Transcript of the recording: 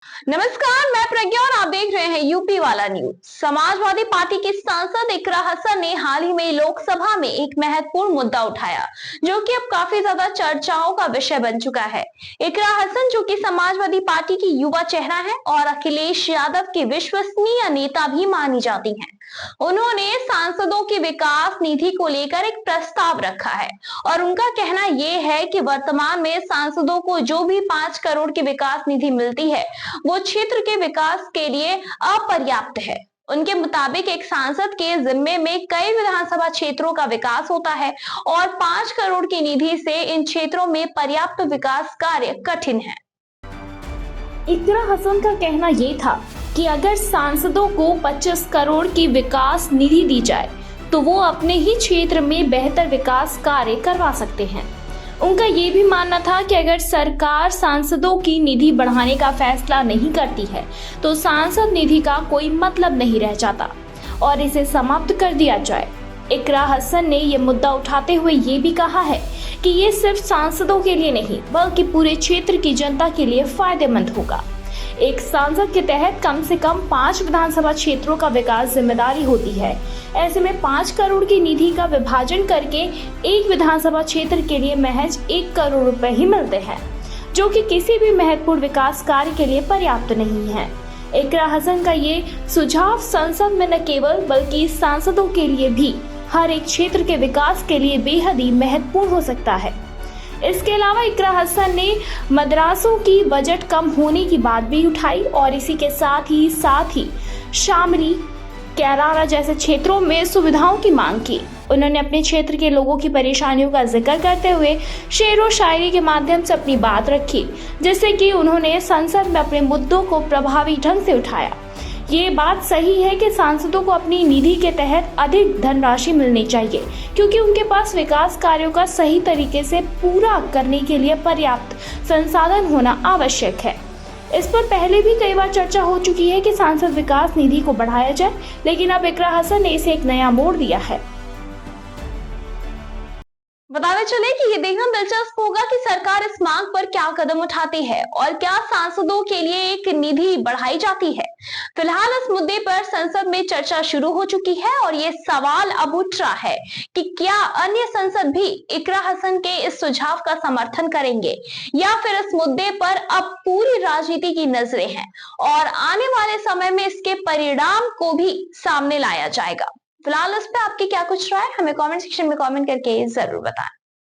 नमस्कार, मैं प्रज्ञा और आप देख रहे हैं यूपी वाला न्यूज। समाजवादी पार्टी के सांसद इकरा हसन ने हाल ही में लोकसभा में एक महत्वपूर्ण मुद्दा उठाया, जो कि अब काफी ज्यादा चर्चाओं का विषय बन चुका है। इकरा हसन, जो कि समाजवादी पार्टी की युवा चेहरा है और अखिलेश यादव की विश्वसनीय नेता भी मानी जाती हैं, उन्होंने सांसदों की विकास निधि को लेकर एक प्रस्ताव रखा है और उनका कहना यह है कि वर्तमान में सांसदों को जो भी 5 करोड़ की विकास निधि मिलती है, वो क्षेत्र के विकास के लिए अपर्याप्त है। उनके मुताबिक एक सांसद के जिम्मे में कई विधानसभा क्षेत्रों का विकास होता है और 5 करोड़ की निधि से इन क्षेत्रों में पर्याप्त विकास कार्य कठिन है। इकरा हसन का कहना ये था कि अगर सांसदों को 25 करोड़ की विकास निधि दी जाए तो वो अपने ही क्षेत्र में बेहतर विकास कार्य करवा सकते हैं। उनका ये भी मानना था कि अगर सरकार सांसदों की निधि बढ़ाने का फैसला नहीं करती है तो सांसद निधि का कोई मतलब नहीं रह जाता और इसे समाप्त कर दिया जाए। इकरा हसन ने ये मुद्दा उठाते हुए ये भी कहा है कि ये सिर्फ सांसदों के लिए नहीं बल्कि पूरे क्षेत्र की जनता के लिए फायदेमंद होगा। एक सांसद के तहत कम से कम 5 विधानसभा क्षेत्रों का विकास जिम्मेदारी होती है। ऐसे में 5 करोड़ की निधि का विभाजन करके एक विधानसभा क्षेत्र के लिए महज 1 करोड़ रुपए ही मिलते हैं, जो कि किसी भी महत्वपूर्ण विकास कार्य के लिए पर्याप्त नहीं है। इकरा हसन का ये सुझाव संसद में न केवल बल्कि सांसदों के लिए भी हर एक क्षेत्र के विकास के लिए बेहद ही महत्वपूर्ण हो सकता है। इसके अलावा इकरा हसन ने मदरसों की बजट कम होने की बात भी उठाई और इसी के साथ ही शामली, कैराना जैसे क्षेत्रों में सुविधाओं की मांग की। उन्होंने अपने क्षेत्र के लोगों की परेशानियों का जिक्र करते हुए शेर व शायरी के माध्यम से अपनी बात रखी, जिससे कि उन्होंने संसद में अपने मुद्दों को प्रभावी ढंग से उठाया। ये बात सही है कि सांसदों को अपनी निधि के तहत अधिक धनराशि मिलनी चाहिए, क्योंकि उनके पास विकास कार्यों का सही तरीके से पूरा करने के लिए पर्याप्त संसाधन होना आवश्यक है। इस पर पहले भी कई बार चर्चा हो चुकी है कि सांसद विकास निधि को बढ़ाया जाए, लेकिन अब इकरा हसन ने इसे एक नया मोड़ दिया है। बताते चले कि ये देखना दिलचस्प होगा कि सरकार इस मांग पर क्या कदम उठाती है और क्या सांसदों के लिए एक निधि बढ़ाई जाती है। फिलहाल इस मुद्दे पर संसद में चर्चा शुरू हो चुकी है और ये सवाल अब उठ रहा है कि क्या अन्य संसद भी इकरा हसन के इस सुझाव का समर्थन करेंगे या फिर इस मुद्दे पर अब पूरी राजनीति की नजरें हैं और आने वाले समय में इसके परिणाम को भी सामने लाया जाएगा। फिलहाल इस पे आपकी क्या कुछ राय, हमें कमेंट सेक्शन में कमेंट करके जरूर बताएं।